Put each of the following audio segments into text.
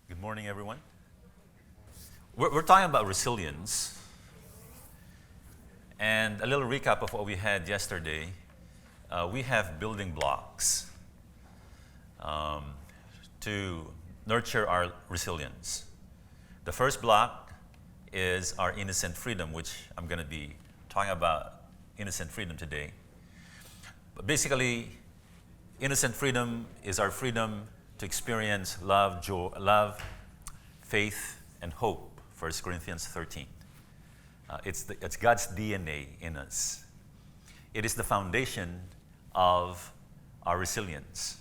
Good morning, everyone. We're talking about resilience. And a little recap of what we had yesterday. We have building blocks to nurture our resilience. The first block is our innocent freedom, which I'm going to be talking about innocent freedom today. But basically, innocent freedom is our freedom to experience love, joy, faith, and hope. 1 Corinthians 13. It's God's DNA in us. It is the foundation of our resilience.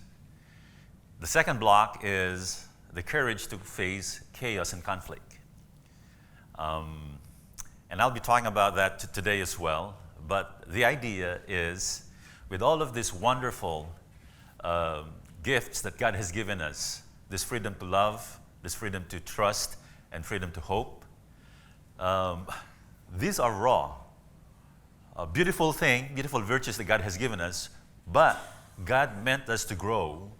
The second block is the courage to face chaos and conflict. And I'll be talking about that today as well. But the idea is, with all of these wonderful gifts that God has given us, this freedom to love, this freedom to trust, and freedom to hope, these are raw, beautiful virtues that God has given us, but God meant us to grow.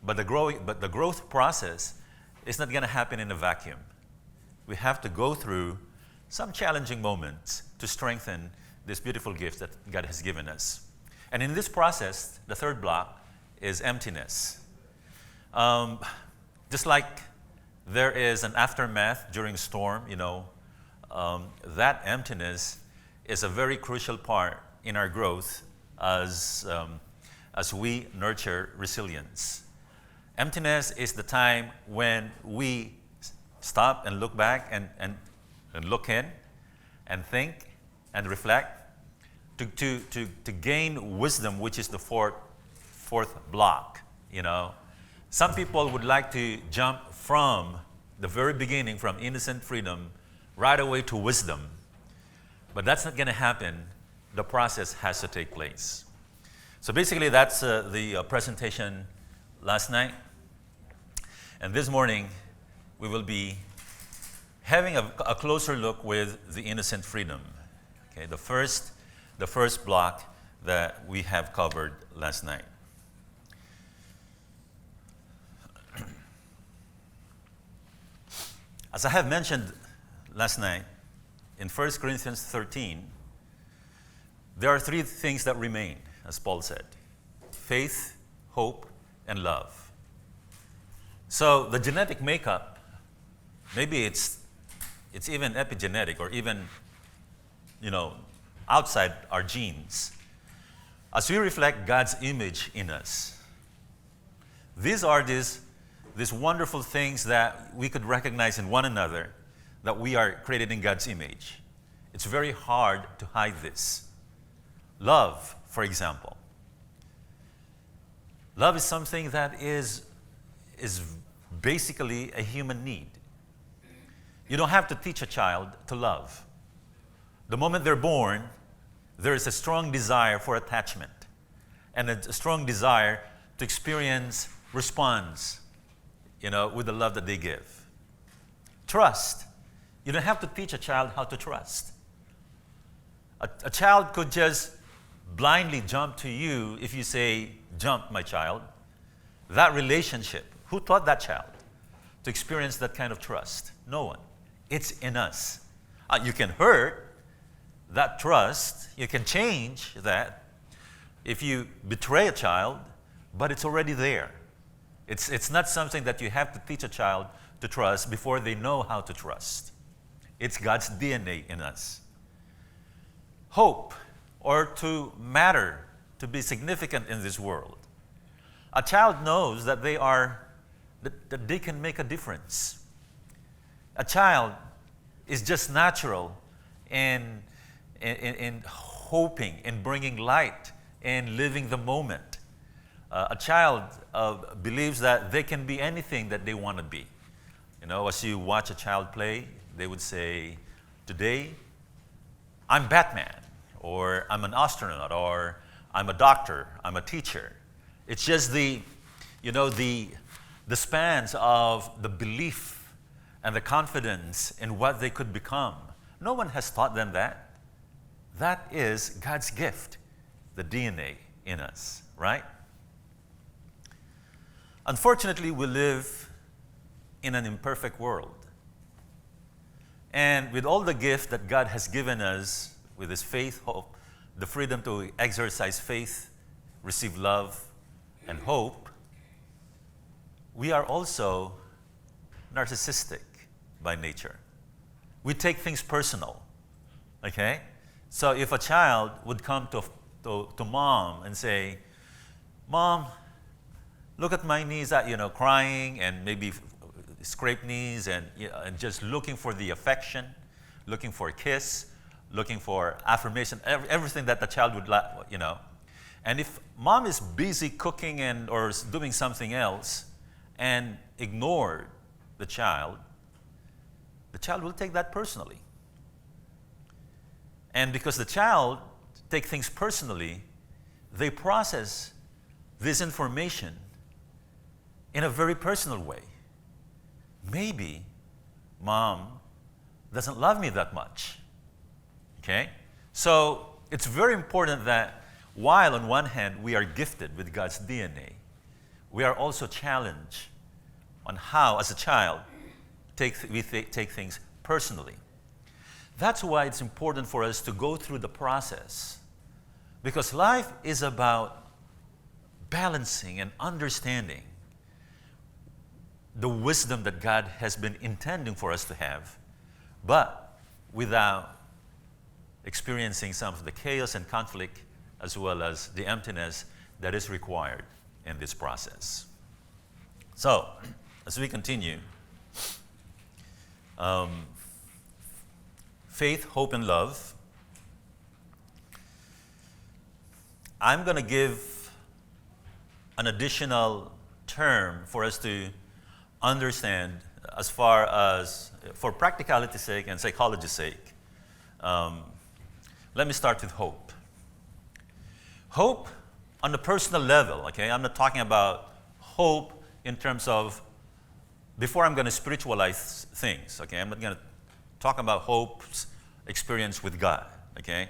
But the growth process is not going to happen in a vacuum. We have to go through some challenging moments to strengthen this beautiful gift that God has given us. And in this process, the third block is emptiness. Just like there is an aftermath during a storm, that emptiness is a very crucial part in our growth as we nurture resilience. Emptiness is the time when we stop and look back and look in and think and reflect to gain wisdom, which is the fourth block. Some people would like to jump from the very beginning, from innocent freedom, right away to wisdom. But that's not going to happen. The process has to take place. So basically, that's the presentation last night. And this morning, we will be having a closer look with the innocent freedom. Okay, the first block that we have covered last night. As I have mentioned last night, in 1 Corinthians 13, there are three things that remain, as Paul said: faith, hope, and love. So the genetic makeup, maybe it's even epigenetic or even, outside our genes. As we reflect God's image in us, these are these wonderful things that we could recognize in one another, that we are created in God's image. It's very hard to hide this. Love, for example. Love is something that is basically a human need. You don't have to teach a child to love. The moment they're born, there is a strong desire for attachment and a strong desire to experience response, with the love that they give. Trust. You don't have to teach a child how to trust. A child could just blindly jump to you if you say, "Jump, my child." That relationship, who taught that child to experience that kind of trust? No one. It's in us. You can hurt that trust. You can change that if you betray a child, but it's already there. It's not something that you have to teach a child to trust before they know how to trust. It's God's DNA in us. Hope, or to matter, to be significant in this world. A child knows that that they can make a difference. A child is just natural in hoping, in bringing light, in living the moment. A child believes that they can be anything that they want to be. As you watch a child play, they would say, "Today, I'm Batman," or "I'm an astronaut," or "I'm a doctor," "I'm a teacher." It's just the spans of the belief and the confidence in what they could become. No one has taught them that. That is God's gift, the DNA in us, right? Unfortunately, we live in an imperfect world. And with all the gifts that God has given us, with His faith, hope, the freedom to exercise faith, receive love, and hope, we are also narcissistic by nature. We take things personal, okay? So if a child would come to mom and say, Mom, look at my knees, crying and maybe scrape knees and just looking for the affection, looking for a kiss, looking for affirmation, everything that the child would like, And if mom is busy cooking or doing something else and ignored the child will take that personally. And because the child take things personally, they process this information in a very personal way. Maybe mom doesn't love me that much. Okay? So it's very important that while on one hand we are gifted with God's DNA, we are also challenged on how, as a child, we take things personally. That's why it's important for us to go through the process. Because life is about balancing and understanding the wisdom that God has been intending for us to have, but without experiencing some of the chaos and conflict as well as the emptiness that is required in this process. So, as we continue, faith, hope, and love, I'm going to give an additional term for us to understand as far as, for practicality's sake and psychology's sake. Let me start with hope. Hope on the personal level, okay? I'm not talking about hope in terms of, before I'm going to spiritualize things, okay? I'm not going to talk about hope's experience with God, okay?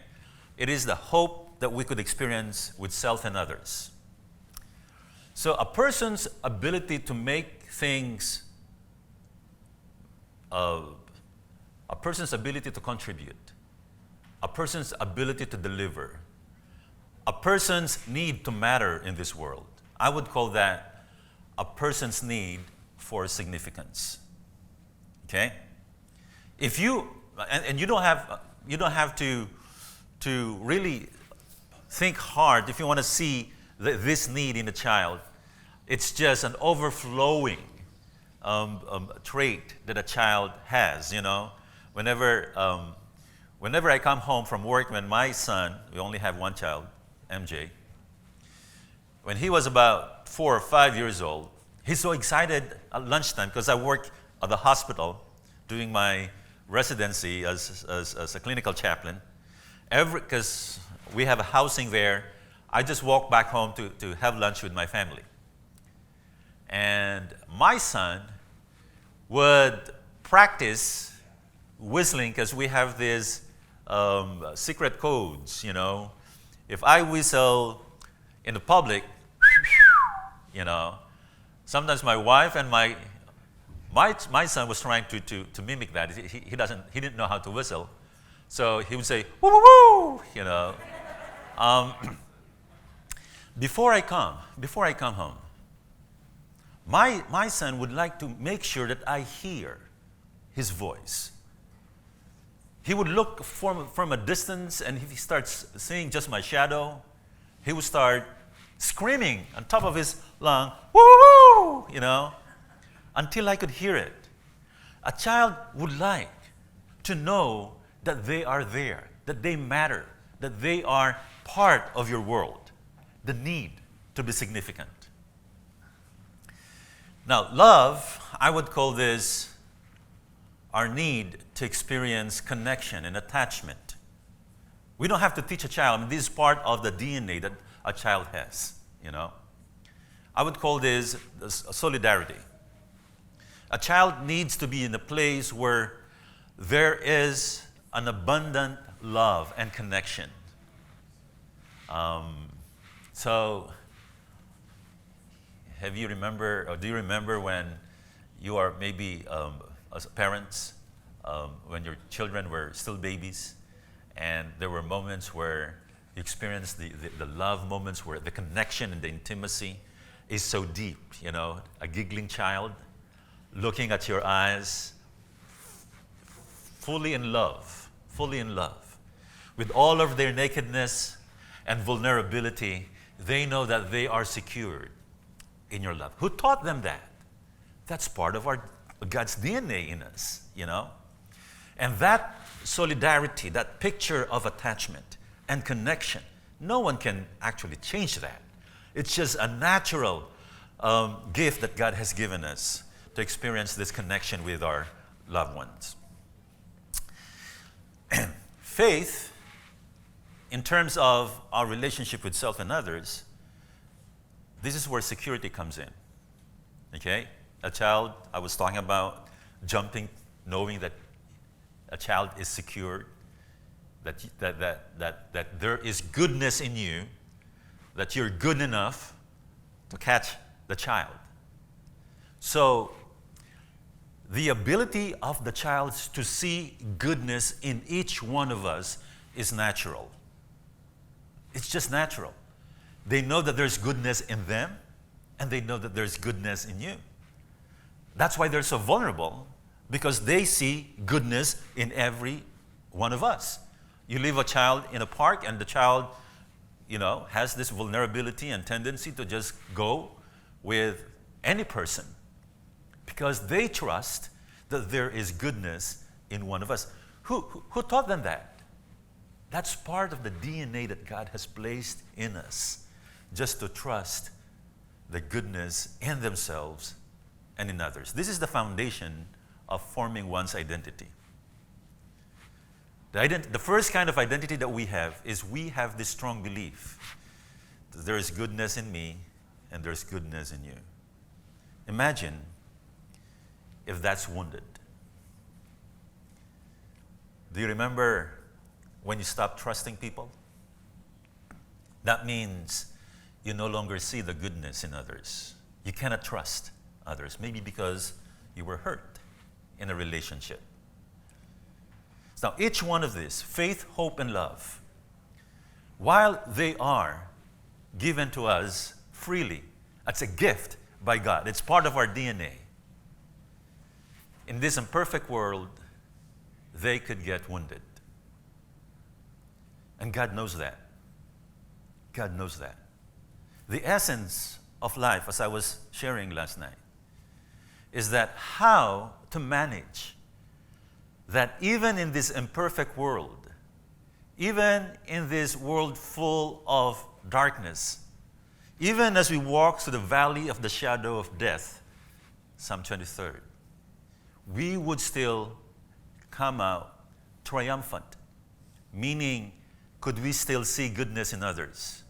It is the hope that we could experience with self and others. So a person's ability to make things, a person's ability to contribute, a person's ability to deliver, a person's need to matter in this world, I would call that a person's need for significance. Okay? If you, and you don't have to really think hard if you want to see this need in a child. It's just an overflowing trait that a child has, Whenever I come home from work, when my son, we only have one child, MJ, when he was about 4 or 5 years old, he's so excited at lunchtime because I work at the hospital doing my residency as a clinical chaplain. Because we have a housing there, I just walk back home to have lunch with my family. And my son would practice whistling because we have these secret codes, If I whistle in the public, sometimes my wife and my son was trying to mimic that. He didn't know how to whistle. So he would say, woo, woo, woo, Before I come home, my son would like to make sure that I hear his voice. He would look from a distance, and if he starts seeing just my shadow, he would start screaming on top of his lung, woo, woo, woo, until I could hear it. A child would like to know that they are there, that they matter, that they are part of your world, the need to be significant. Now, love, I would call this our need to experience connection and attachment. We don't have to teach a child. This is part of the DNA that a child has, I would call this solidarity. A child needs to be in a place where there is an abundant love and connection. So, do you remember when You are maybe as parents, when your children were still babies, and there were moments where you experienced the love moments where the connection and the intimacy is so deep, you know, a giggling child looking at your eyes, fully in love, with all of their nakedness and vulnerability. They know that they are secured in your love. Who taught them that? That's part of God's DNA in us, you know? And that solidarity, that picture of attachment and connection, no one can actually change that. It's just a natural gift that God has given us to experience this connection with our loved ones. Faith, in terms of our relationship with self and others, this is where security comes in. Okay? A child, I was talking about jumping, knowing that a child is secure, that there is goodness in you, that you're good enough to catch the child. So, the ability of the child to see goodness in each one of us is natural. It's just natural. They know that there's goodness in them, and they know that there's goodness in you. That's why they're so vulnerable, because they see goodness in every one of us. You leave a child in a park, and the child, you know, has this vulnerability and tendency to just go with any person, because they trust that there is goodness in one of us. Who taught them that? That's part of the DNA that God has placed in us, just to trust the goodness in themselves and in others. This is the foundation of forming one's identity. The first kind of identity that we have is we have this strong belief that there is goodness in me and there's goodness in you. Imagine if that's wounded. Do you remember when you stopped trusting people? That means you no longer see the goodness in others. You cannot trust others, maybe because you were hurt in a relationship. Now, each one of these, faith, hope, and love, while they are given to us freely, it's a gift by God. It's part of our DNA. In this imperfect world, they could get wounded. And God knows that. God knows that. The essence of life, as I was sharing last night, is that how to manage that even in this imperfect world, even in this world full of darkness, even as we walk through the valley of the shadow of death, Psalm 23, we would still come out triumphant. Meaning, could we still see goodness in others?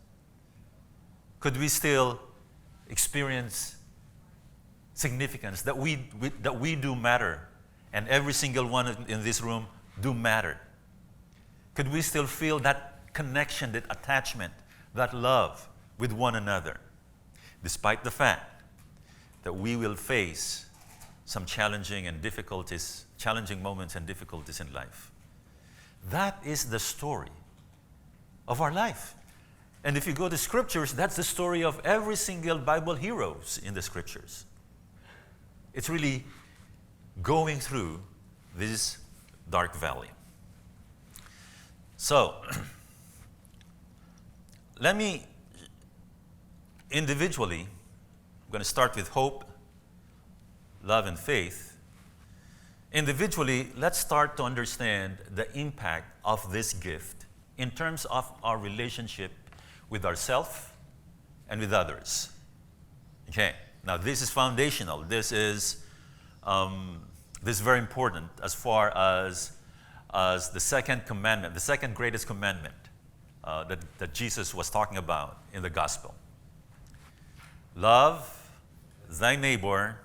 Could we still experience significance, that we do matter, and every single one in this room do matter? Could we still feel that connection, that attachment, that love with one another, despite the fact that we will face some challenging moments and difficulties in life? That is the story of our life. And if you go to scriptures, that's the story of every single Bible heroes in the scriptures. It's really going through this dark valley. So, let me individually, I'm going to start with hope, love, and faith. Individually, let's start to understand the impact of this gift in terms of our relationship with ourselves and with others. Okay, now this is foundational. This is very important as far as the second commandment, the second greatest commandment that Jesus was talking about in the gospel. Love thy neighbor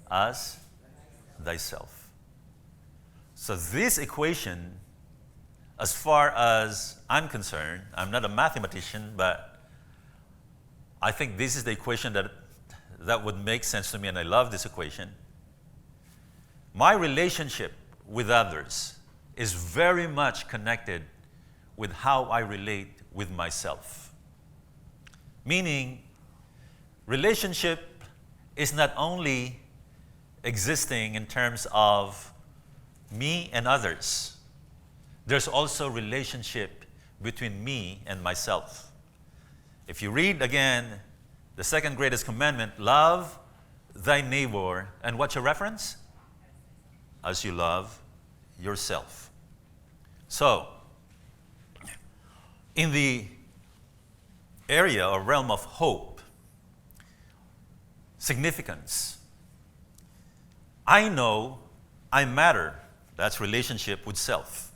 as thyself. So this equation, as far as I'm concerned, I'm not a mathematician, but I think this is the equation that would make sense to me, and I love this equation. My relationship with others is very much connected with how I relate with myself. Meaning, relationship is not only existing in terms of me and others. There's also relationship between me and myself. If you read again the second greatest commandment, love thy neighbor, and what's your reference? As you love yourself. So, in the area or realm of hope, significance, I know I matter. That's relationship with self.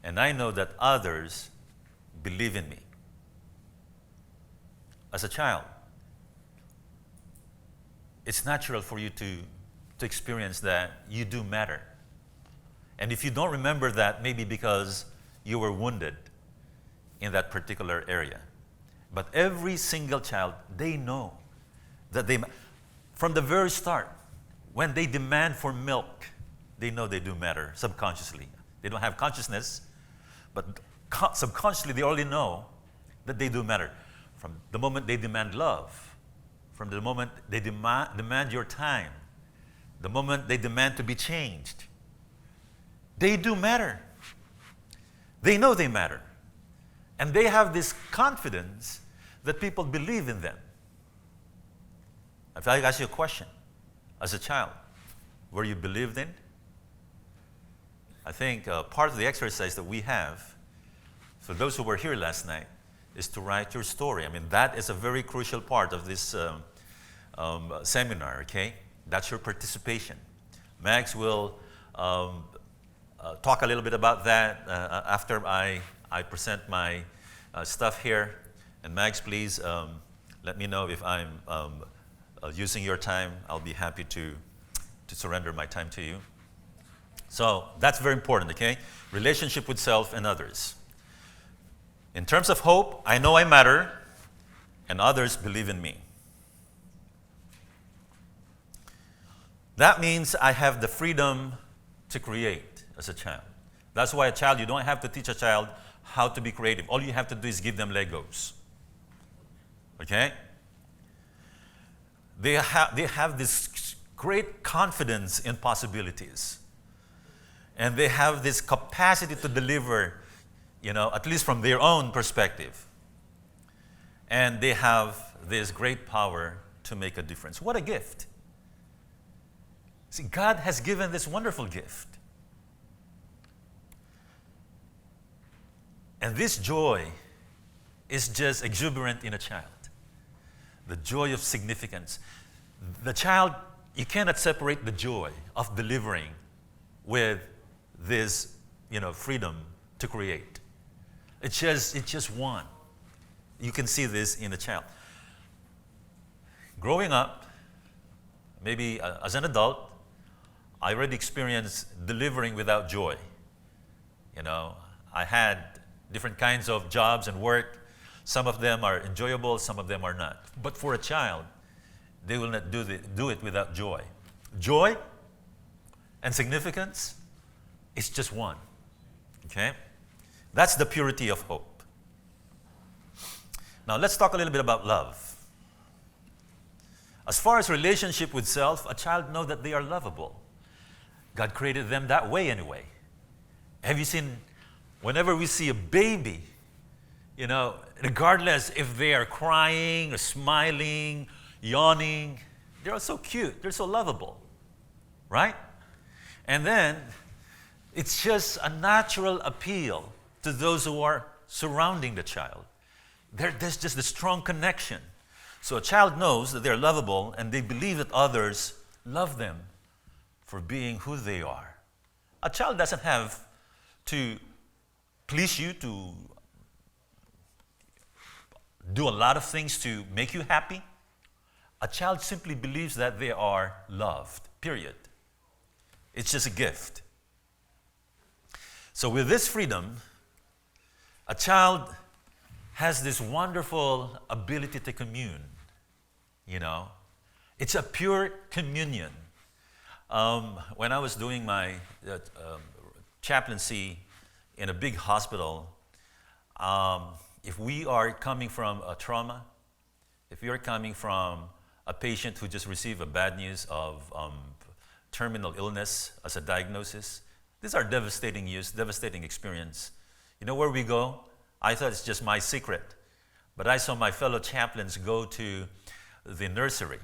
And I know that others believe in me. As a child, it's natural for you to experience that you do matter. And if you don't remember that, maybe because you were wounded in that particular area. But every single child, they know that from the very start, when they demand for milk, they know they do matter subconsciously. They don't have consciousness, but subconsciously they already know that they do matter. From the moment they demand love, from the moment they demand your time, the moment they demand to be changed, they do matter. They know they matter. And they have this confidence that people believe in them. If I ask you a question, as a child, were you believed in? I think part of the exercise that we have, for those who were here last night, is to write your story. I mean, that is a very crucial part of this seminar, okay? That's your participation. Max will talk a little bit about that after I present my stuff here. And Max, please let me know if I'm using your time. I'll be happy to surrender my time to you. So that's very important, okay? Relationship with self and others. In terms of hope, I know I matter, and others believe in me. That means I have the freedom to create as a child. That's why a child, you don't have to teach a child how to be creative. All you have to do is give them Legos. Okay? They have this great confidence in possibilities. And they have this capacity to deliver, at least from their own perspective. And they have this great power to make a difference. What a gift. See, God has given this wonderful gift. And this joy is just exuberant in a child. The joy of significance. The child, you cannot separate the joy of delivering with this, freedom to create. It's just one. You can see this in a child. Growing up, maybe as an adult, I already experienced delivering without joy. I had different kinds of jobs and work. Some of them are enjoyable, some of them are not. But for a child, they will not do it without joy. Joy and significance is just one. Okay? That's the purity of hope. Now let's talk a little bit about love. As far as relationship with self, a child knows that they are lovable. God created them that way anyway. Have you seen, whenever we see a baby, regardless if they are crying or smiling, yawning, they're so cute, they're so lovable, right? And then, it's just a natural appeal to those who are surrounding the child. There's just a strong connection. So a child knows that they're lovable and they believe that others love them for being who they are. A child doesn't have to please you, to do a lot of things to make you happy. A child simply believes that they are loved, period. It's just a gift. So with this freedom, a child has this wonderful ability to commune. you know. It's a pure communion. When I was doing my chaplaincy in a big hospital, if we are coming from a trauma, if you're coming from a patient who just received a bad news of terminal illness as a diagnosis, these are devastating news, devastating experience. You know where we go? I thought it's just my secret, but I saw my fellow chaplains go to the nursery.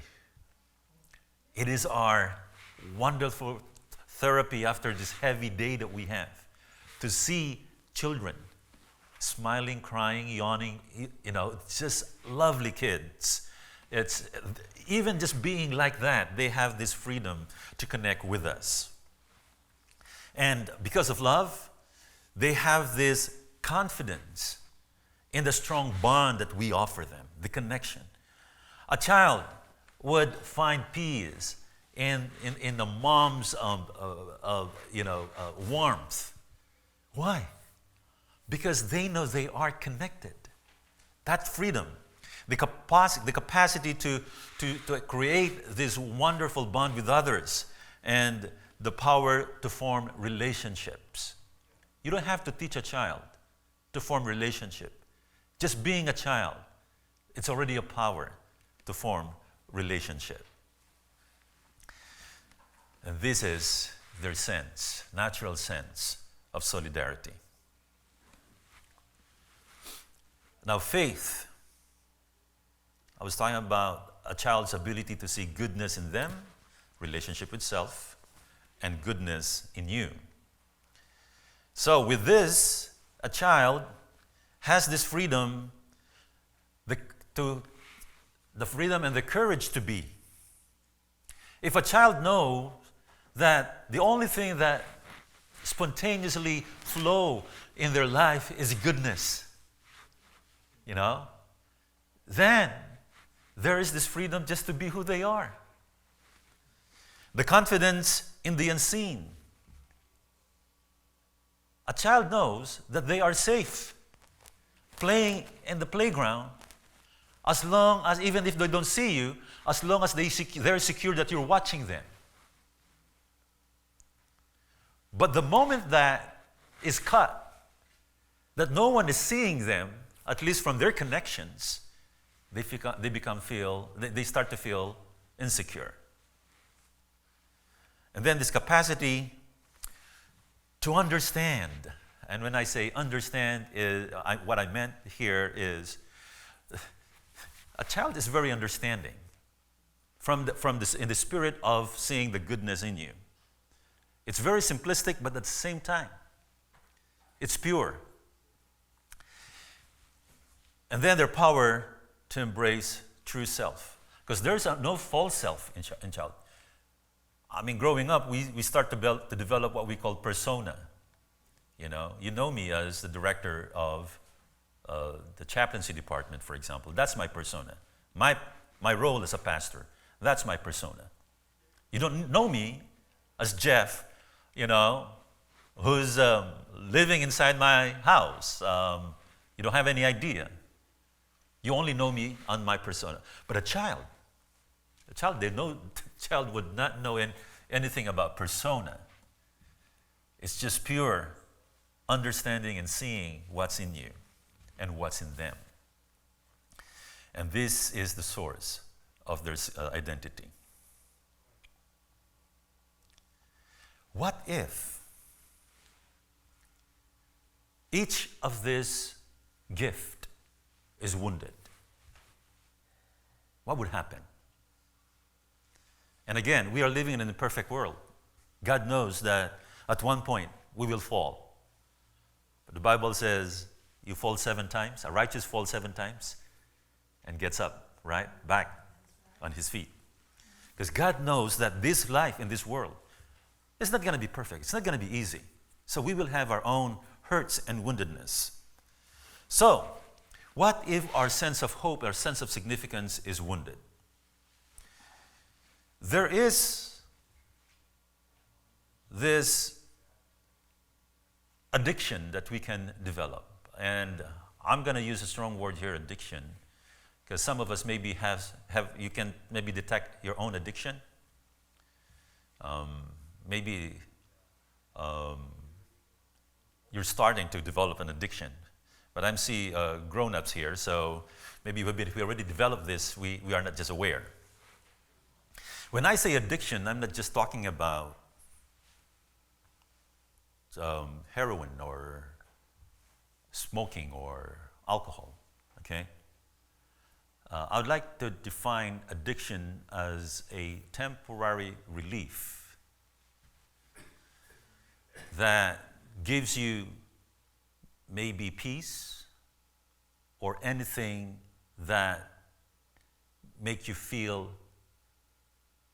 It is our wonderful therapy after this heavy day that we have, to see children smiling, crying, yawning, you know, just lovely kids. It's even just being like that, they have this freedom to connect with us. And because of love, they have this confidence in the strong bond that we offer them, the connection. A child would find peace in the mom's warmth. Why? Because they know they are connected. That freedom, the capacity to create this wonderful bond with others, and the power to form relationships. You don't have to teach a child to form relationship. Just being a child, it's already a power to form relationship. And this is their sense, natural sense of solidarity. Now, faith. I was talking about a child's ability to see goodness in them, relationship with self, and goodness in you. So with this, a child has this freedom, the freedom and the courage to be. If a child knows that the only thing that spontaneously flow in their life is goodness, you know, then there is this freedom just to be who they are. The confidence in the unseen. A child knows that they are safe playing in the playground, as long as, even if they don't see you, as long as they're secure that you're watching them. But the moment that is cut, that no one is seeing them, at least from their connections, they start to feel insecure. And then this capacity to understand, and when I say understand, what I meant here is a child is very understanding in the spirit of seeing the goodness in you. It's very simplistic, but at the same time, it's pure. And then their power to embrace true self, because there's no false self in child. I mean, growing up, we start to develop what we call persona. You know me as the director of the chaplaincy department, for example. That's my persona. My role as a pastor, that's my persona. You don't know me as Geof, who's living inside my house. You don't have any idea. You only know me on my persona. But a child would not know anything about persona. It's just pure understanding and seeing what's in you and what's in them. And this is the source of their identity. What if each of this gift is wounded? What would happen? And again, we are living in an imperfect world. God knows that at one point we will fall. But the Bible says you fall 7 times, a righteous falls 7 times and gets up, right? Back on his feet. Because God knows that this life in this world is not going to be perfect. It's not going to be easy. So we will have our own hurts and woundedness. So, what if our sense of hope, our sense of significance is wounded? There is this addiction that we can develop. And I'm going to use a strong word here, addiction, Because some of us maybe you can maybe detect your own addiction. Maybe you're starting to develop an addiction. But I'm seeing grown-ups here, so maybe if we already developed this, we are not just aware. When I say addiction, I'm not just talking about heroin or smoking or alcohol, okay? I would like to define addiction as a temporary relief that gives you maybe peace or anything that make you feel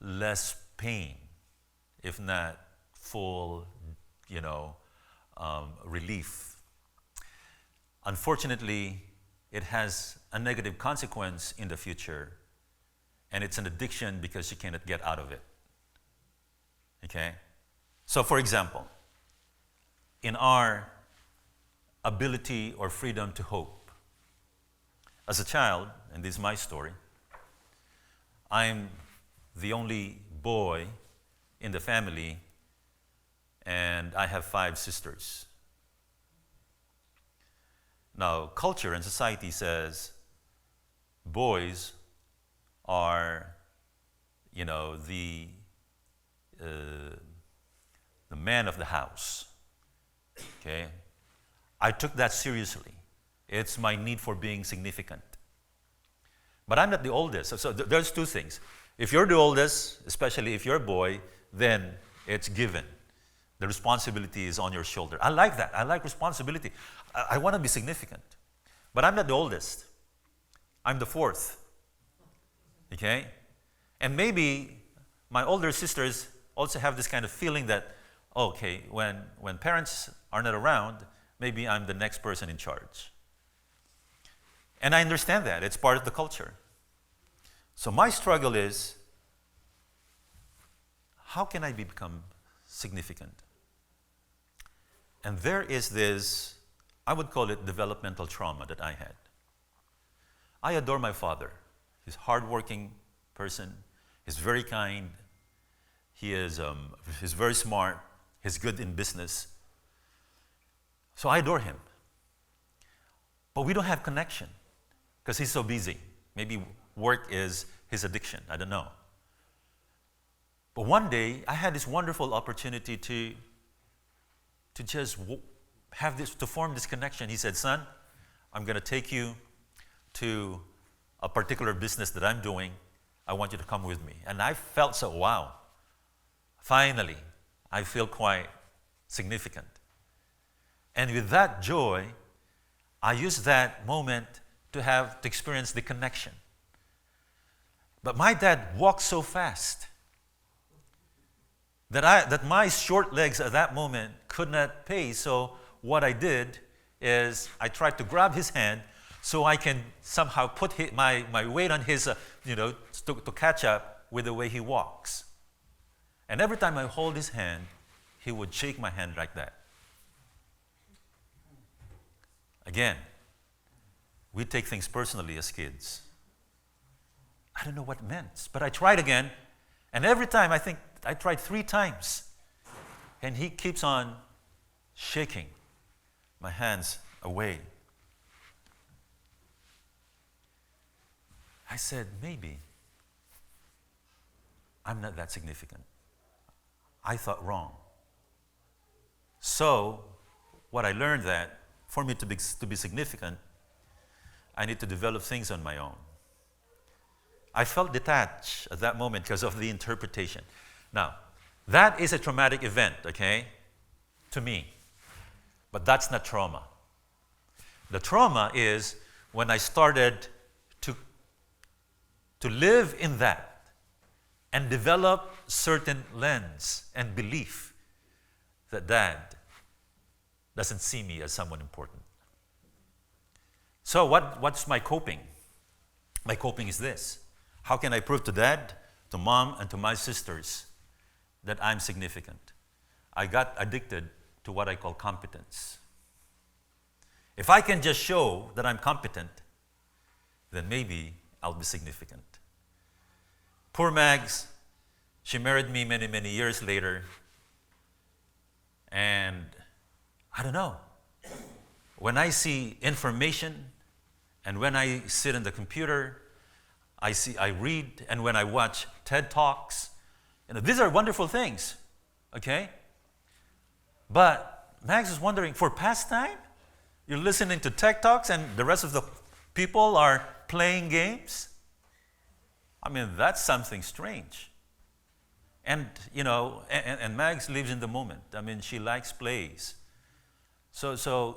less pain, if not full, relief. Unfortunately, it has a negative consequence in the future, and it's an addiction because you cannot get out of it. Okay? So, for example, in our ability or freedom to hope, as a child, and this is my story, I'm the only boy in the family, and I have 5 sisters. Now, culture and society says boys are, the man of the house. Okay? I took that seriously. It's my need for being significant. But I'm not the oldest. So there's 2 things. If you're the oldest, especially if you're a boy, then it's given. The responsibility is on your shoulder. I like that. I like responsibility. I want to be significant. But I'm not the oldest. I'm the 4th. Okay? And maybe my older sisters also have this kind of feeling that, okay, when parents are not around, maybe I'm the next person in charge. And I understand that. It's part of the culture. So my struggle is, how can I become significant? And there is this, I would call it developmental trauma that I had. I adore my father. He's a hardworking person. He's very kind. He's very smart. He's good in business. So I adore him. But we don't have connection because he's so busy. Maybe work is his addiction. I don't know. But one day, I had this wonderful opportunity to just to form this connection. He said, "Son, I'm going to take you to a particular business that I'm doing. I want you to come with me." And I felt so, wow, finally, I feel quite significant. And with that joy, I used that moment to experience the connection. But my dad walked so fast that my short legs at that moment could not pace. So what I did is I tried to grab his hand so I can somehow put my weight on his, to catch up with the way he walks. And every time I hold his hand, he would shake my hand like that. Again, we take things personally as kids. I don't know what it meant, but I tried again, and every time I think I tried 3 times, and he keeps on shaking my hands away. I said, maybe I'm not that significant. I thought wrong. So, what I learned that for me to be significant, I need to develop things on my own. I felt detached at that moment because of the interpretation. Now, that is a traumatic event, okay, to me. But that's not trauma. The trauma is when I started to live in that and develop certain lens and belief that Dad doesn't see me as someone important. So what's my coping? My coping is this. How can I prove to Dad, to Mom, and to my sisters that I'm significant? I got addicted to what I call competence. If I can just show that I'm competent, then maybe I'll be significant. Poor Mags, she married me many, many years later. And I don't know. When I see information and when I sit in the computer, I read, and when I watch TED Talks, these are wonderful things, okay? But Max is wondering, for pastime, you're listening to TED Talks and the rest of the people are playing games? I mean, that's something strange. And, and Mags lives in the moment. I mean, she likes plays. So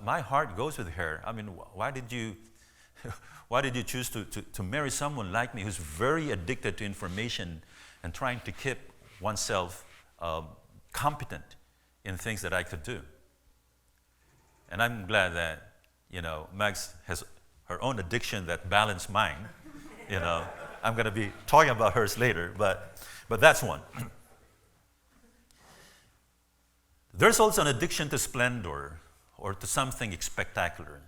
my heart goes with her. I mean, why did you choose to marry someone like me who's very addicted to information and trying to keep oneself competent in things that I could do? And I'm glad that, Mags has her own addiction that balanced mine. I'm going to be talking about hers later, but that's one. There's also an addiction to splendor or to something spectacular.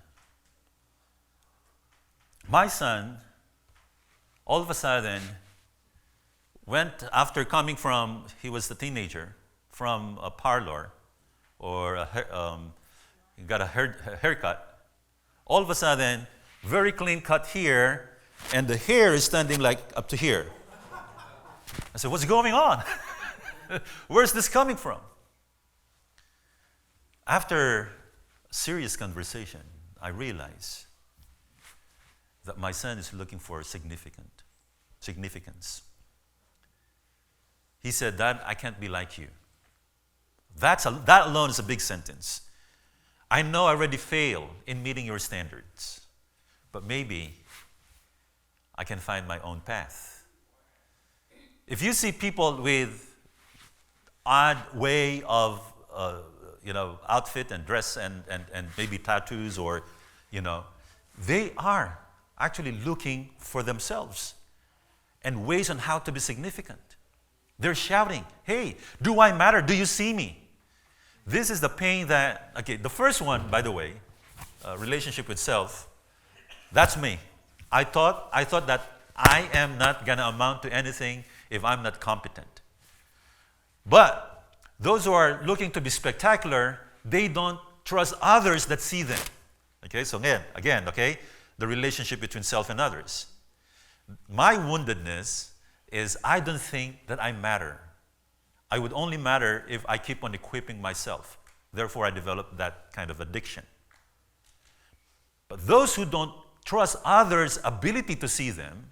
My son, all of a sudden, went after coming from, he was a teenager, from a parlor or he got a haircut. All of a sudden, very clean cut here, and the hair is standing like up to here. I said, what's going on? Where's this coming from? After a serious conversation, I realized that my son is looking for significance. He said, Dad, I can't be like you. That alone is a big sentence. I know I already failed in meeting your standards, but maybe I can find my own path. If you see people with odd way of outfit and dress and maybe tattoos or, they are actually looking for themselves and ways on how to be significant. They're shouting, hey, do I matter? Do you see me? This is the pain that, the first one, by the way, relationship with self, that's me. I thought that I am not going to amount to anything if I'm not competent. But those who are looking to be spectacular, they don't trust others that see them. Okay, so again, the relationship between self and others. My woundedness is I don't think that I matter. I would only matter if I keep on equipping myself. Therefore, I develop that kind of addiction. But those who don't trust others' ability to see them,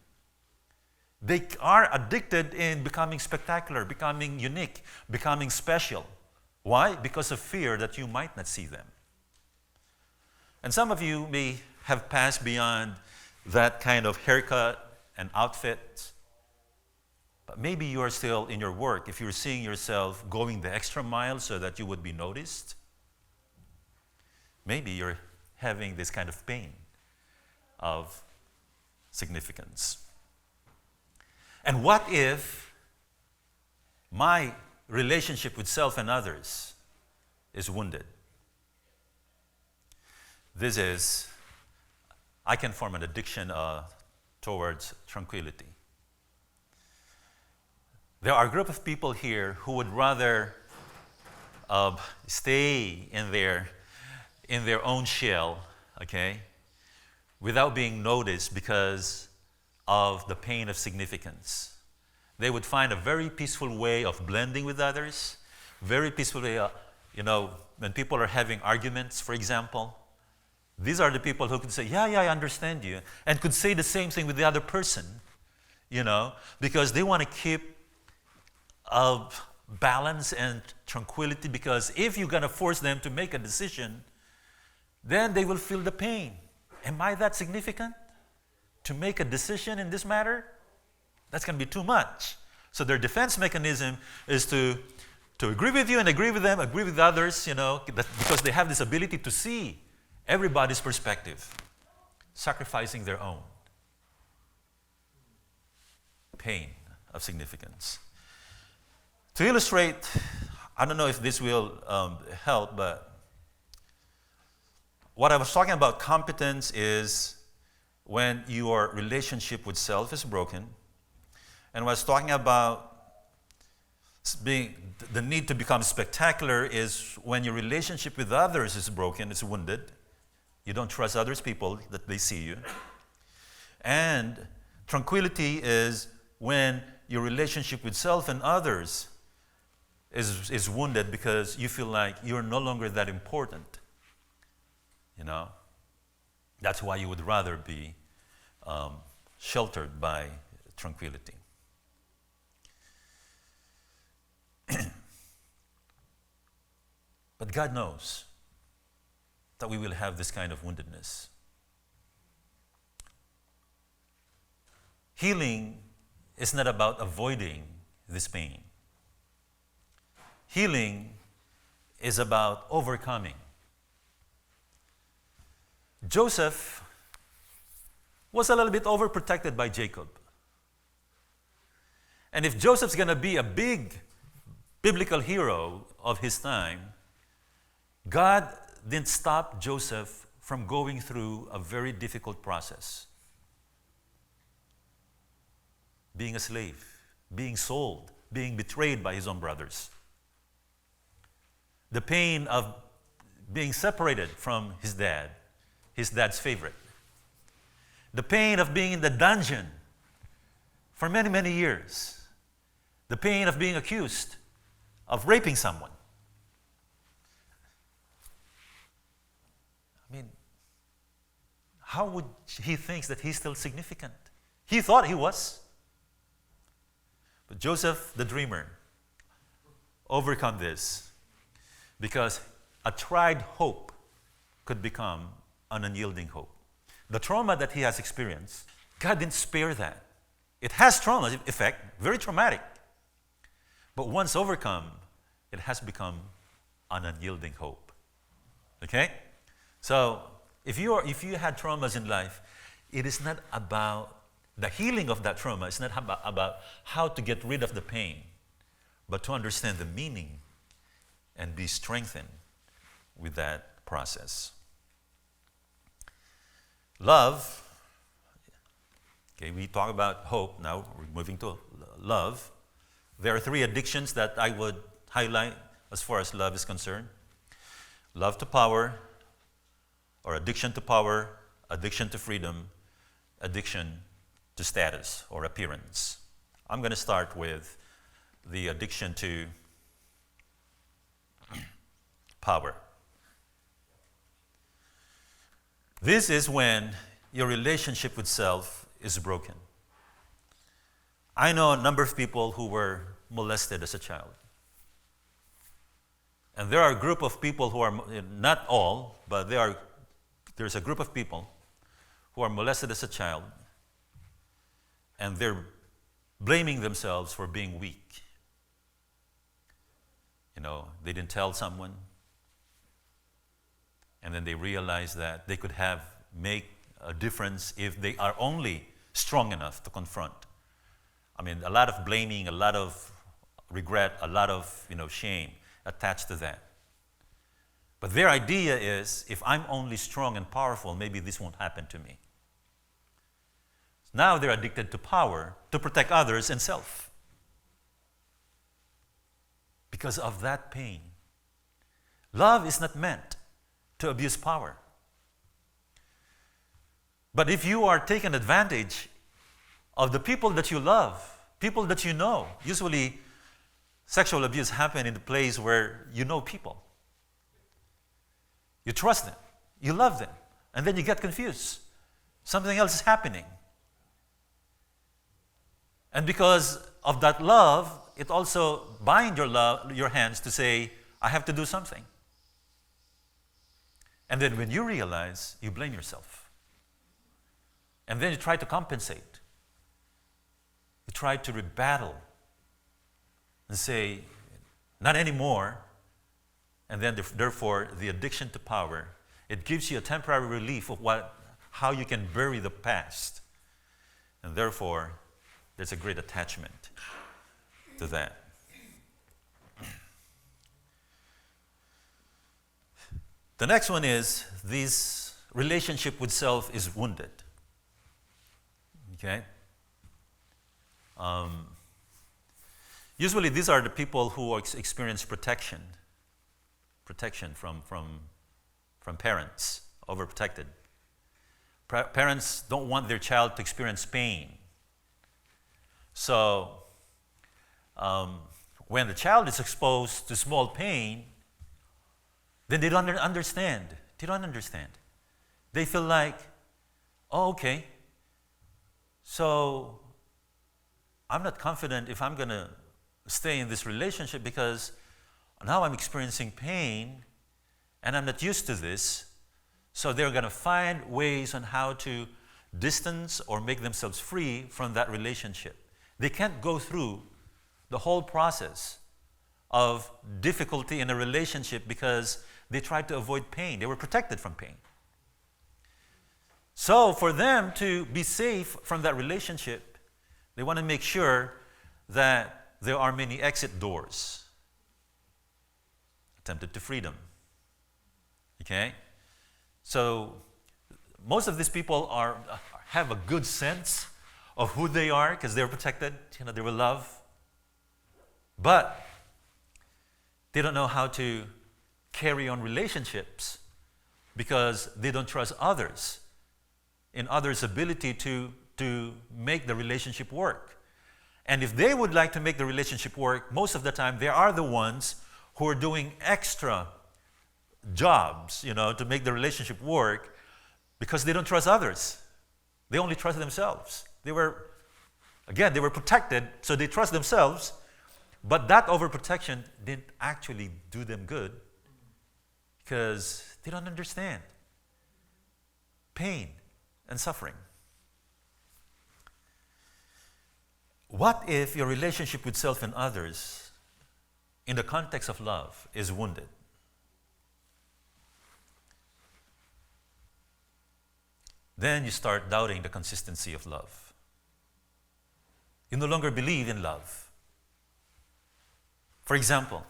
they are addicted in becoming spectacular, becoming unique, becoming special. Why? Because of fear that you might not see them. And some of you may have passed beyond that kind of haircut and outfit, but maybe you are still in your work. If you're seeing yourself going the extra mile so that you would be noticed, maybe you're having this kind of pain of significance. And what if my relationship with self and others is wounded? I can form an addiction towards tranquility. There are a group of people here who would rather stay in their own shell, without being noticed because of the pain of significance. They would find a very peaceful way of blending with others, very peaceful way, when people are having arguments, for example. These are the people who could say, yeah, I understand you, and could say the same thing with the other person, because they want to keep balance and tranquility, because if you're going to force them to make a decision, then they will feel the pain. Am I that significant to make a decision in this matter? That's going to be too much. So their defense mechanism is to agree with you and agree with them, agree with others, because they have this ability to see everybody's perspective, sacrificing their own. Pain of significance. To illustrate, I don't know if this will help, but what I was talking about competence is when your relationship with self is broken. And I was talking about the need to become spectacular is when your relationship with others is broken, it's wounded. You don't trust others people that they see you. And tranquility is when your relationship with self and others is wounded because you feel like you're no longer that important. You know? That's why you would rather be sheltered by tranquility. But God knows that we will have this kind of woundedness. Healing is not about avoiding this pain. Healing is about overcoming. Joseph was a little bit overprotected by Jacob. And if Joseph's going to be a big biblical hero of his time, God didn't stop Joseph from going through a very difficult process. Being a slave, being sold, being betrayed by his own brothers. The pain of being separated from his dad's favorite. The pain of being in the dungeon for many, many years. The pain of being accused of raping someone. I mean, how would he think that he's still significant? He thought he was. But Joseph, the dreamer, overcome this because a tried hope could become an unyielding hope. The trauma that he has experienced, God didn't spare that. It has trauma effect, very traumatic. But once overcome, it has become an unyielding hope. Okay? So, if you had traumas in life, it is not about the healing of that trauma. It's not about how to get rid of the pain, but to understand the meaning and be strengthened with that process. Love. Okay, we talk about hope. Now we're moving to love. There are 3 addictions that I would highlight as far as love is concerned. Love to power, or addiction to power, addiction to freedom, addiction to status or appearance. I'm going to start with the addiction to power. This is when your relationship with self is broken. I know a number of people who were molested as a child. And there are a group of people who are, not all, but there's a group of people who are molested as a child, and they're blaming themselves for being weak. You know, they didn't tell someone, and then they realize that they could make a difference if they are only strong enough to confront. I mean, a lot of blaming, a lot of regret, a lot of shame attached to that. But their idea is, if I'm only strong and powerful, maybe this won't happen to me. Now they're addicted to power to protect others and self. Because of that pain. Love is not meant to abuse power. But if you are taking advantage of the people that you love, people that you know, usually sexual abuse happens in the place where you know people. You trust them, you love them, and then you get confused. Something else is happening. And because of that love, it also binds your hands to say, I have to do something. And then when you realize, you blame yourself. And then you try to compensate. You try to rebuttal and say, not anymore. And then therefore, the addiction to power, it gives you a temporary relief of how you can bury the past. And therefore, there's a great attachment to that. The next one is this relationship with self is wounded. Okay? Usually these are the people who experience protection from parents, overprotected. Parents don't want their child to experience pain. So when the child is exposed to small pain, then they don't understand. They don't understand. They feel like, oh, okay, so I'm not confident if I'm going to stay in this relationship because now I'm experiencing pain and I'm not used to this. So they're going to find ways on how to distance or make themselves free from that relationship. They can't go through the whole process of difficulty in a relationship because they tried to avoid pain. They were protected from pain. So for them to be safe from that relationship, they want to make sure that there are many exit doors. Attempted to freedom. Okay? So most of these people have a good sense of who they are because they're protected, they were loved. But they don't know how to carry on relationships because they don't trust others in others' ability to make the relationship work. And if they would like to make the relationship work, most of the time they are the ones who are doing extra jobs, to make the relationship work because they don't trust others. They only trust themselves. They were protected, so they trust themselves, but that overprotection didn't actually do them good because they don't understand pain and suffering. What if your relationship with self and others in the context of love is wounded? Then you start doubting the consistency of love. You no longer believe in love. For example,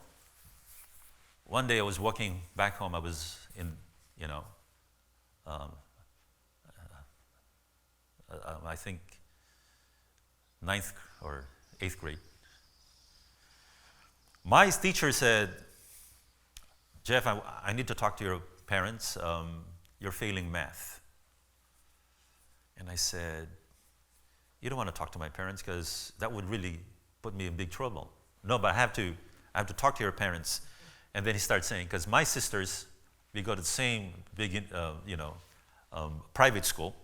one day I was walking back home. I was in, I think 9th or 8th grade. My teacher said, Geof, I need to talk to your parents. You're failing math. And I said, you don't want to talk to my parents because that would really put me in big trouble. No, but I have to talk to your parents. And then he started saying, because my sisters, we go to the same big, private school.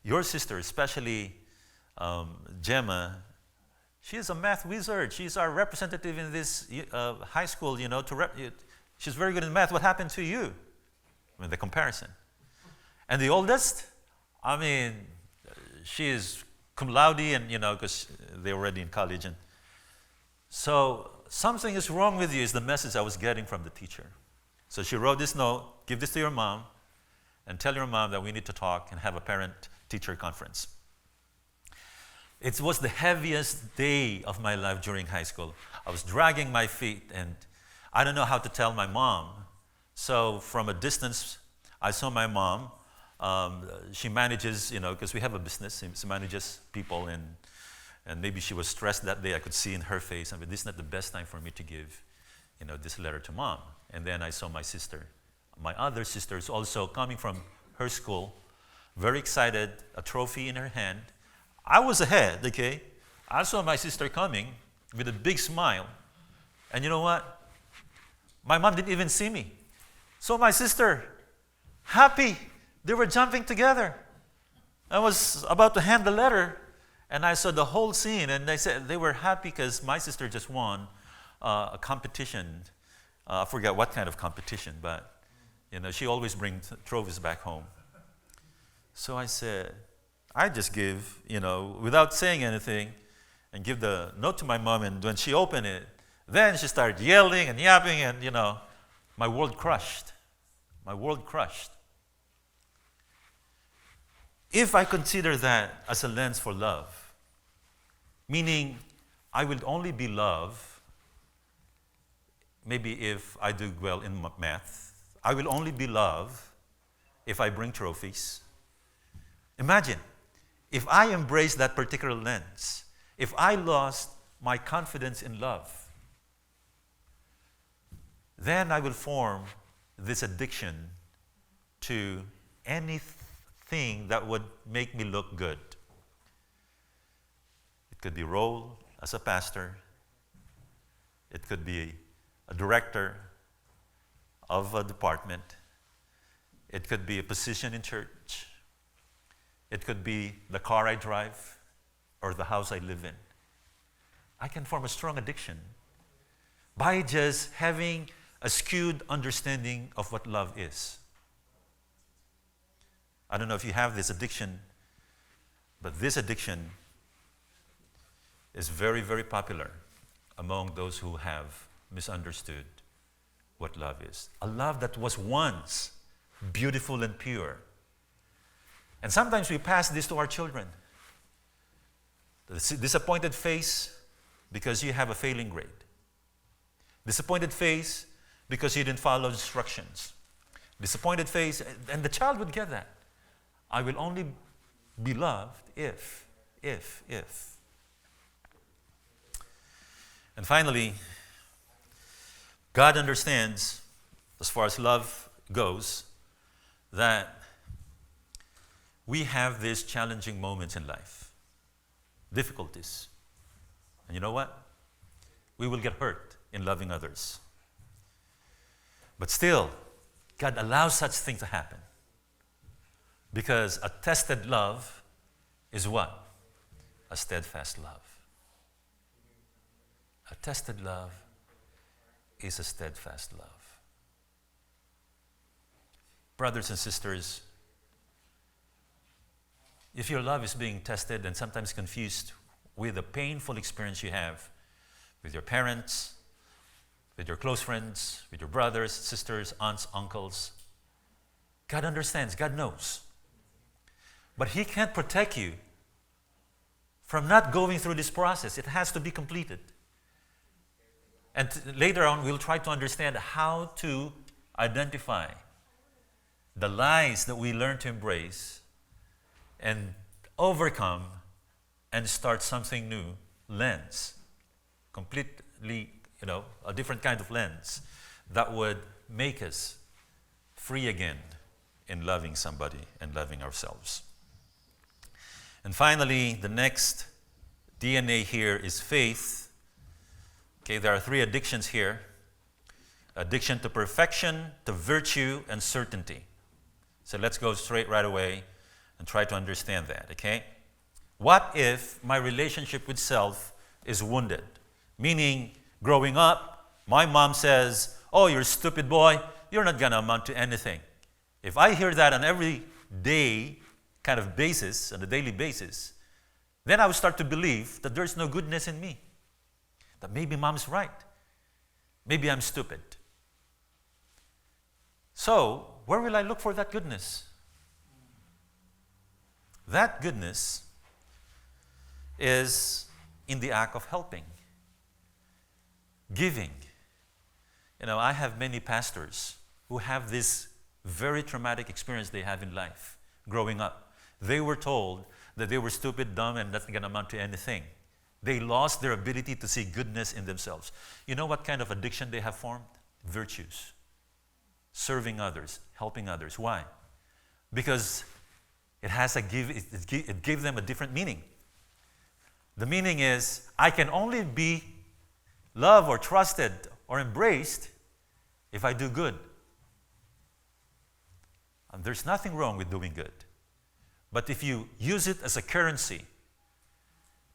Your sister, especially Gemma, she is a math wizard. She's our representative in this high school, she's very good in math. What happened to you? I mean, the comparison. And the oldest, she is cum laude and, because they're already in college. And so something is wrong with you is the message I was getting from the teacher. So she wrote this note, give this to your mom, and tell your mom that we need to talk and have a parent-teacher conference. It was the heaviest day of my life during high school. I was dragging my feet, and I don't know how to tell my mom. So from a distance, I saw my mom. She manages, because we have a business, she manages people, and maybe she was stressed that day. I could see in her face, this is not the best time for me to give, this letter to mom. And then I saw my sister. My other sister is also coming from her school, very excited, a trophy in her hand. I was ahead, okay? I saw my sister coming with a big smile. And you know what? My mom didn't even see me. So my sister, happy, they were jumping together. I was about to hand the letter, and I saw the whole scene, and they said they were happy because my sister just won a competition. I forget what kind of competition, but she always brings trophies back home. So I said, I just give, without saying anything, and give the note to my mom, and when she opened it, then she started yelling and yapping, and my world crushed. My world crushed. If I consider that as a lens for love, meaning I will only be loved, maybe if I do well in math, I will only be loved if I bring trophies. Imagine, if I embrace that particular lens, if I lost my confidence in love, then I will form this addiction to anything that would make me look good. It could be role as a pastor. It could be a director of a department. It could be a position in church. It could be the car I drive or the house I live in. I can form a strong addiction by just having a skewed understanding of what love is. I don't know if you have this addiction, but this addiction is very, very popular among those who have misunderstood what love is. A love that was once beautiful and pure. And sometimes we pass this to our children. The disappointed face because you have a failing grade. Disappointed face because you didn't follow instructions. Disappointed face, and the child would get that. I will only be loved if. And finally, God understands, as far as love goes, that we have these challenging moments in life, difficulties. And you know what? We will get hurt in loving others. But still, God allows such things to happen. Because a tested love is what? A steadfast love. A tested love is a steadfast love. Brothers and sisters, if your love is being tested and sometimes confused with the painful experience you have with your parents, with your close friends, with your brothers, sisters, aunts, uncles, God understands, God knows. But He can't protect you from not going through this process. It has to be completed. And later on, we'll try to understand how to identify the lies that we learn to embrace and overcome and start something new, lens, completely, a different kind of lens that would make us free again in loving somebody and loving ourselves. And finally, the next DNA here is faith. Okay, there are 3 addictions here. Addiction to perfection, to virtue, and certainty. So let's go straight right away and try to understand that, okay? What if my relationship with self is wounded? Meaning, growing up, my mom says, "Oh, you're a stupid boy. You're not going to amount to anything." If I hear that on every day kind of basis, on a daily basis, then I would start to believe that there's no goodness in me. That maybe mom's right. Maybe I'm stupid. So, where will I look for that goodness? That goodness is in the act of helping, giving. I have many pastors who have this very traumatic experience they have in life growing up. They were told that they were stupid, dumb, and not going to amount to anything. They lost their ability to see goodness in themselves. You know what kind of addiction they have formed? Virtues. Serving others, helping others. Why? Because it gives them a different meaning. The meaning is, I can only be loved or trusted or embraced if I do good. And there's nothing wrong with doing good. But if you use it as a currency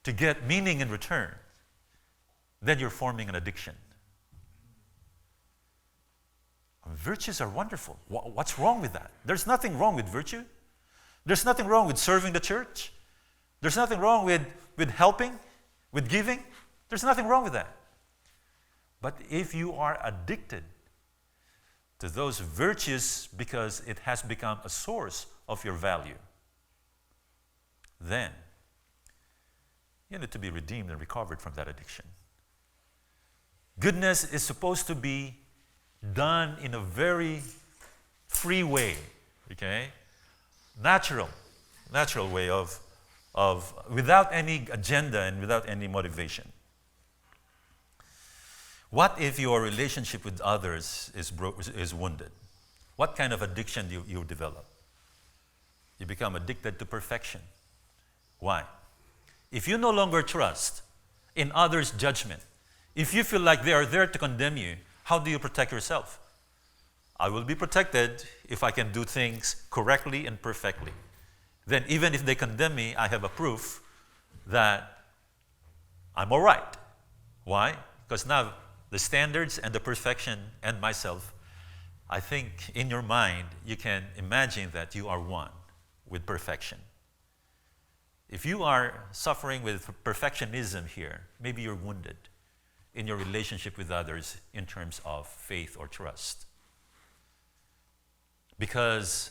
to get meaning in return, then you're forming an addiction. Virtues are wonderful. What's wrong with that? There's nothing wrong with virtue. There's nothing wrong with serving the church. There's nothing wrong with helping, with giving. There's nothing wrong with that. But if you are addicted to those virtues because it has become a source of your value, then you need to be redeemed and recovered from that addiction. Goodness is supposed to be done in a very free way, okay? Natural way of without any agenda and without any motivation. What if your relationship with others is wounded? What kind of addiction do you develop? You become addicted to perfection. Why? If you no longer trust in others' judgment, if you feel like they are there to condemn you, how do you protect yourself? I will be protected if I can do things correctly and perfectly. Then even if they condemn me, I have a proof that I'm all right. Why? Because now the standards and the perfection and myself, I think in your mind you can imagine that you are one with perfection. If you are suffering with perfectionism here, maybe you're wounded in your relationship with others in terms of faith or trust. Because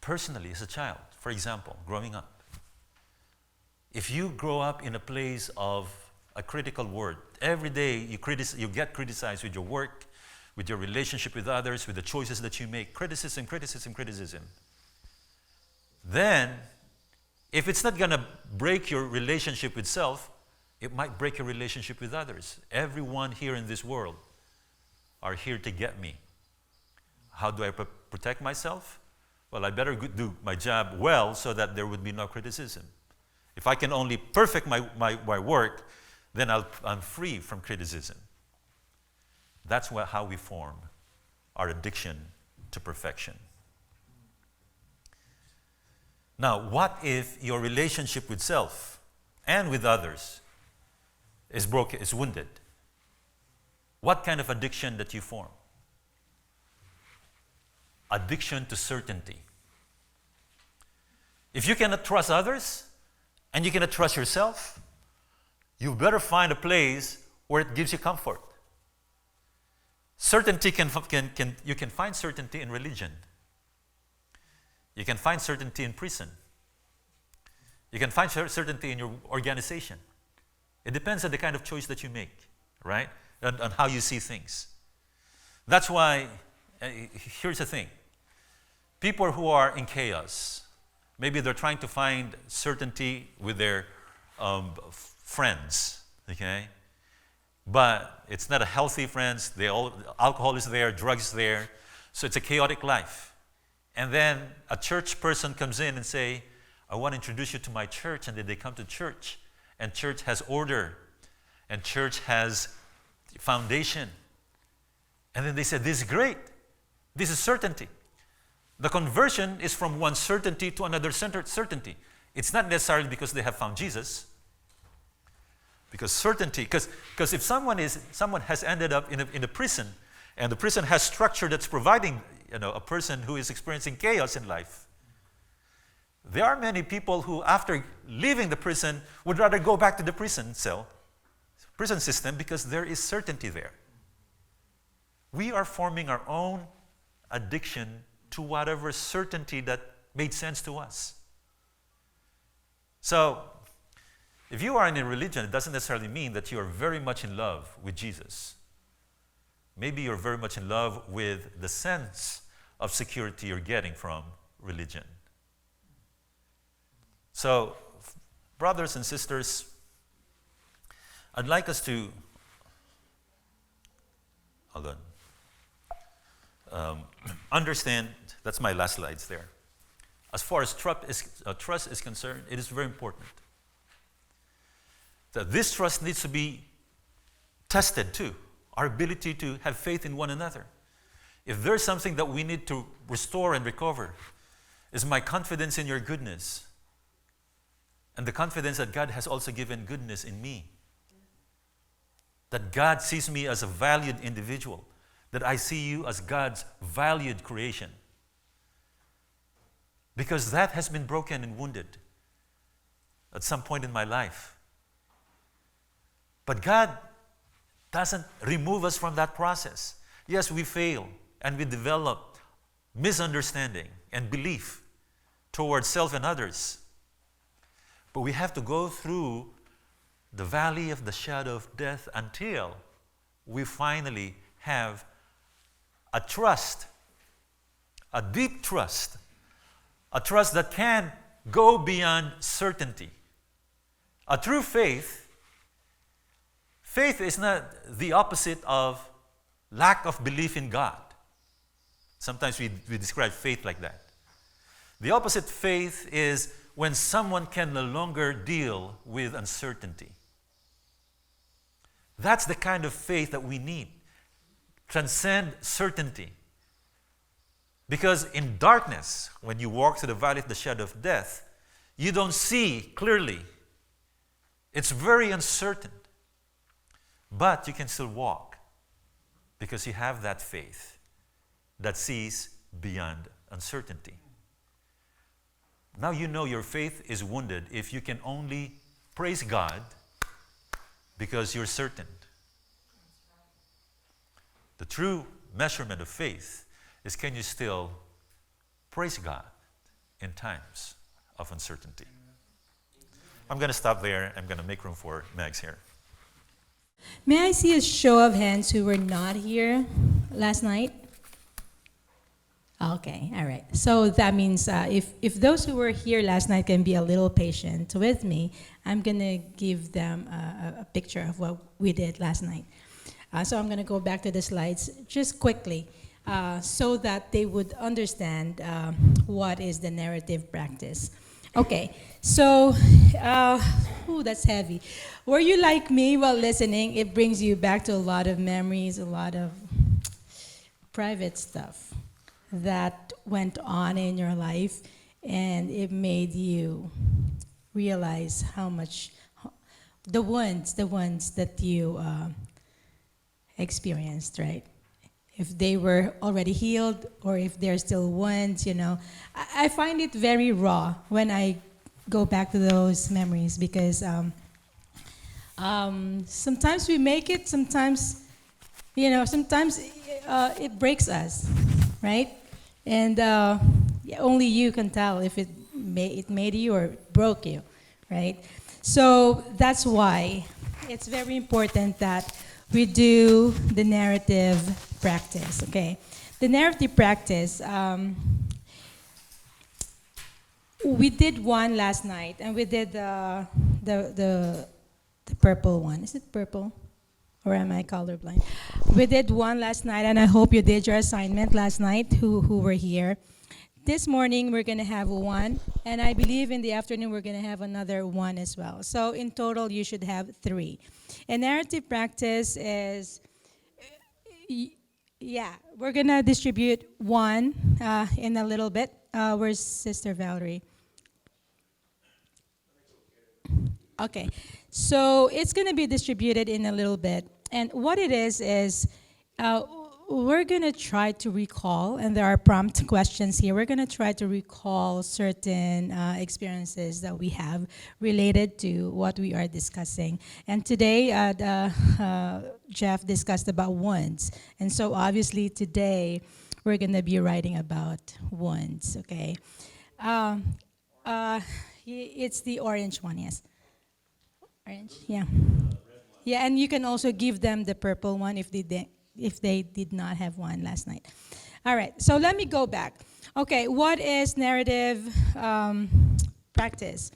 personally, as a child, for example, growing up, if you grow up in a place of a critical word, every day you get criticized with your work, with your relationship with others, with the choices that you make, criticism, then if it's not going to break your relationship with self, it might break your relationship with others. Everyone here in this world are here to get me. How do I protect myself? Well, I better do my job well so that there would be no criticism. If I can only perfect my work, then I'm free from criticism. That's how we form our addiction to perfection. Now, what if your relationship with self and with others is broken, is wounded? What kind of addiction that you form? Addiction to certainty. If you cannot trust others and you cannot trust yourself, you better find a place where it gives you comfort. Certainty you can find certainty in religion. You can find certainty in prison. You can find certainty in your organization. It depends on the kind of choice that you make, right? And on how you see things. That's why, here's the thing. People who are in chaos, maybe they're trying to find certainty with their friends, okay? But it's not a healthy friends. Alcohol is there, drugs is there. So it's a chaotic life. And then a church person comes in and say, I want to introduce you to my church. And then they come to church. And church has order. And church has foundation. And then they say, this is great. This is certainty. The conversion is from one certainty to another certainty. It's not necessarily because they have found Jesus. Because certainty, because if someone has ended up in a prison, and the prison has structure that's providing a person who is experiencing chaos in life, there are many people who, after leaving the prison, would rather go back to the prison system, because there is certainty there. We are forming our own addiction to whatever certainty that made sense to us. So, if you are in a religion, it doesn't necessarily mean that you are very much in love with Jesus. Maybe you're very much in love with the sense of security you're getting from religion. So, brothers and sisters, I'd like us to, understand, that's my last slides there. As far as trust is concerned, it is very important that this trust needs to be tested too. Our ability to have faith in one another. If there's something that we need to restore and recover, is my confidence in your goodness. And the confidence that God has also given goodness in me. That God sees me as a valued individual. That I see you as God's valued creation. Because that has been broken and wounded at some point in my life. But God doesn't remove us from that process. Yes, we fail and we develop misunderstanding and belief towards self and others. But we have to go through the valley of the shadow of death until we finally have a trust, a deep trust, a trust that can go beyond certainty. A true faith is not the opposite of lack of belief in God. Sometimes we describe faith like that. The opposite faith is when someone can no longer deal with uncertainty. That's the kind of faith that we need. Transcend certainty. Because in darkness, when you walk through the valley of the shadow of death, you don't see clearly. It's very uncertain. But you can still walk because you have that faith that sees beyond uncertainty. Now you know your faith is wounded if you can only praise God because you're certain. The true measurement of faith is, can you still praise God in times of uncertainty? I'm going to stop there. I'm going to make room for Megs here. May I see a show of hands who were not here last night? Okay, all right. So that means if those who were here last night can be a little patient with me, I'm going to give them a picture of what we did last night. So I'm going to go back to the slides just quickly so that they would understand what is the narrative practice. Okay, so, that's heavy. Were you like me while listening? It brings you back to a lot of memories, a lot of private stuff that went on in your life, and it made you realize how much the ones that you experienced, right? If they were already healed or if they're still wounds, I find it very raw when I go back to those memories because sometimes we make it, sometimes it breaks us, right? And only you can tell if it made you or broke you, right? So that's why it's very important that we do the narrative practice, okay? The narrative practice, we did one last night, and we did the purple one. Is it purple? Or am I colorblind? We did one last night, and I hope you did your assignment last night, who were here. This morning, we're going to have one, and I believe in the afternoon, we're going to have another one as well. So in total, you should have 3. And narrative practice is, we're going to distribute one in a little bit. Where's Sister Valerie? Okay, so it's going to be distributed in a little bit. And what it is we're going to try to recall, and there are prompt questions here, we're going to try to recall certain experiences that we have related to what we are discussing. And today, Geof discussed about wounds. And so obviously today, we're going to be writing about wounds, okay? It's the orange one, yes. Orange, yeah. Yeah, and you can also give them the purple one if they did not have one last night. All right, so let me go back. Okay, what is narrative practice?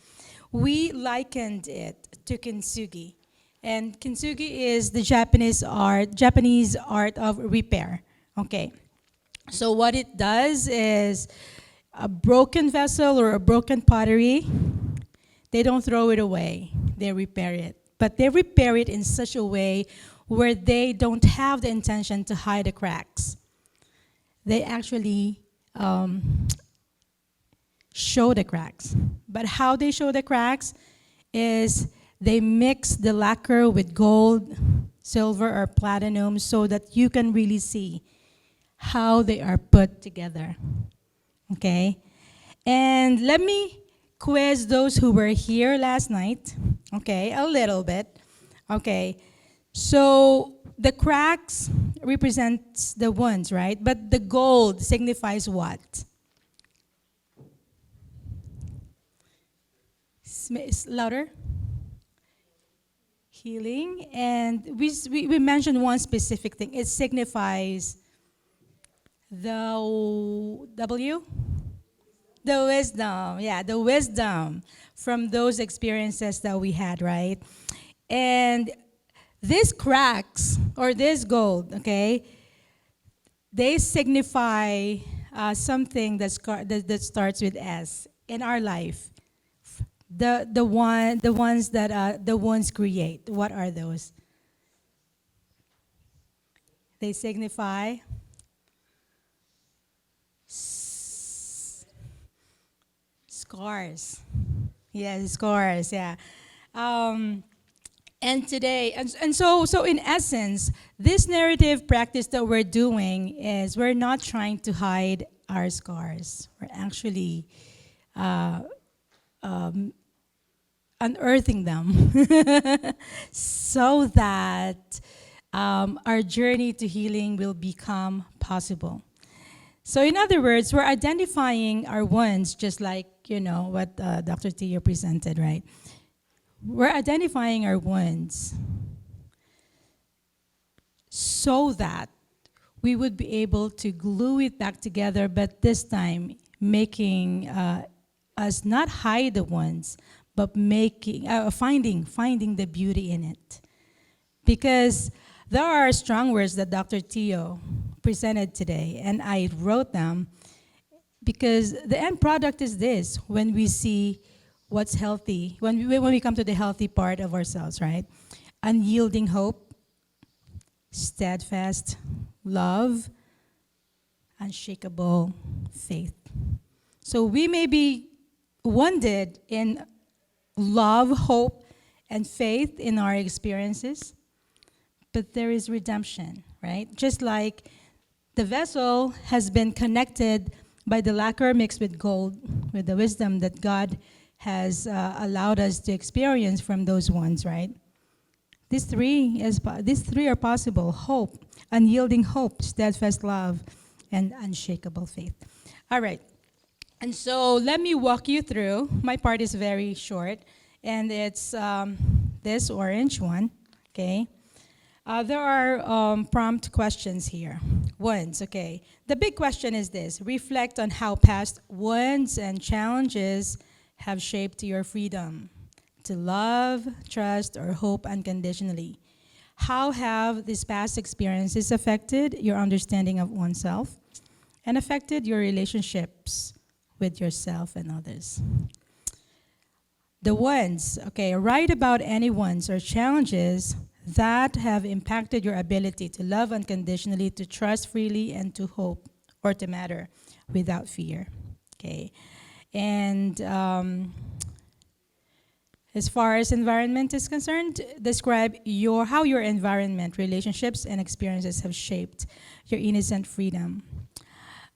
We likened it to kintsugi. And kintsugi is the Japanese art of repair. Okay, so what it does is a broken vessel or a broken pottery, they don't throw it away, they repair it. But they repair it in such a way where they don't have the intention to hide the cracks. They actually show the cracks. But how they show the cracks is they mix the lacquer with gold, silver, or platinum so that you can really see how they are put together. Okay? And let me quiz those who were here last night. Okay, a little bit. Okay, so the cracks represents the wounds, right? But the gold signifies what? Louder? Healing. And we mentioned one specific thing. It signifies the W? The wisdom, yeah, the wisdom from those experiences that we had, right? And these cracks or this gold, okay, they signify something that starts with S in our life. The ones that the ones create. What are those? They signify scars. Yeah, scars. Yeah. Um, and today, so in essence, this narrative practice that we're doing is we're not trying to hide our scars. We're actually unearthing them so that our journey to healing will become possible. So, in other words, we're identifying our wounds, just like what Dr. Tio presented, right? We're identifying our wounds so that we would be able to glue it back together, but this time making us not hide the wounds, but making finding the beauty in it. Because there are strong words that Dr. Tio presented today, and I wrote them because the end product is this: when we see what's healthy, when we come to the healthy part of ourselves, right? Unyielding hope, steadfast love, unshakable faith. So we may be wounded in love, hope, and faith in our experiences, but there is redemption, right? Just like the vessel has been connected by the lacquer mixed with gold, with the wisdom that God has allowed us to experience from those ones, right? These three are possible: hope, unyielding hope, steadfast love, and unshakable faith. All right. And so let me walk you through. My part is very short, and it's this orange one, okay? There are prompt questions here. Wounds, okay. The big question is this: reflect on how past wounds and challenges have shaped your freedom to love, trust, or hope unconditionally. How have these past experiences affected your understanding of oneself and affected your relationships with yourself and others? The ones, okay, write about any ones or challenges that have impacted your ability to love unconditionally, to trust freely, and to hope or to matter without fear, okay? And as far as environment is concerned, describe how your environment, relationships, and experiences have shaped your innocent freedom,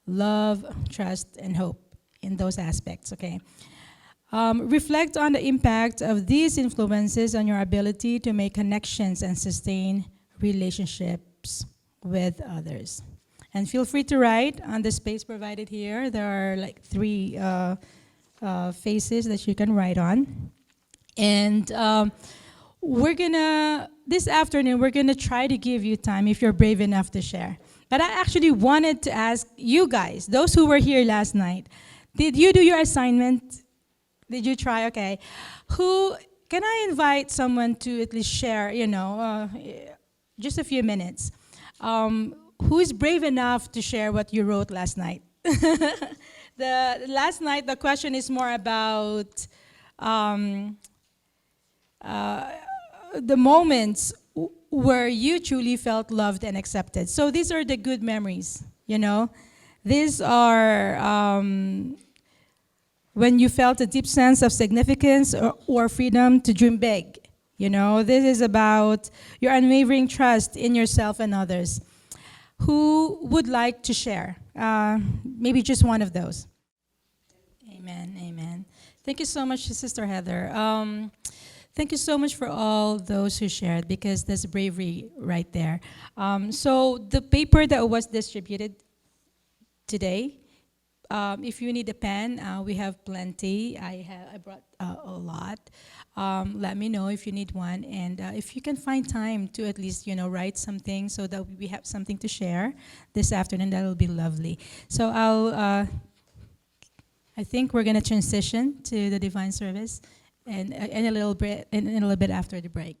love, trust, and hope in those aspects, okay? Reflect on the impact of these influences on your ability to make connections and sustain relationships with others. And feel free to write on the space provided here. There are like 3 faces that you can write on. And this afternoon, we're gonna try to give you time if you're brave enough to share. But I actually wanted to ask you guys, those who were here last night, did you do your assignment? Did you try? Okay. Can I invite someone to at least share, just a few minutes? Who is brave enough to share what you wrote last night? Last night, the question is more about the moments where you truly felt loved and accepted. So these are the good memories, These are when you felt a deep sense of significance or freedom to dream big. This is about your unwavering trust in yourself and others. Who would like to share? Maybe just one of those. Amen, amen. Thank you so much, Sister Heather. Thank you so much for all those who shared, because there's bravery right there. So the paper that was distributed today, if you need a pen, we have plenty. I brought a lot. Let me know if you need one, and if you can find time to at least write something so that we have something to share this afternoon. That will be lovely. So I think we're going to transition to the divine service and in a little bit after the break.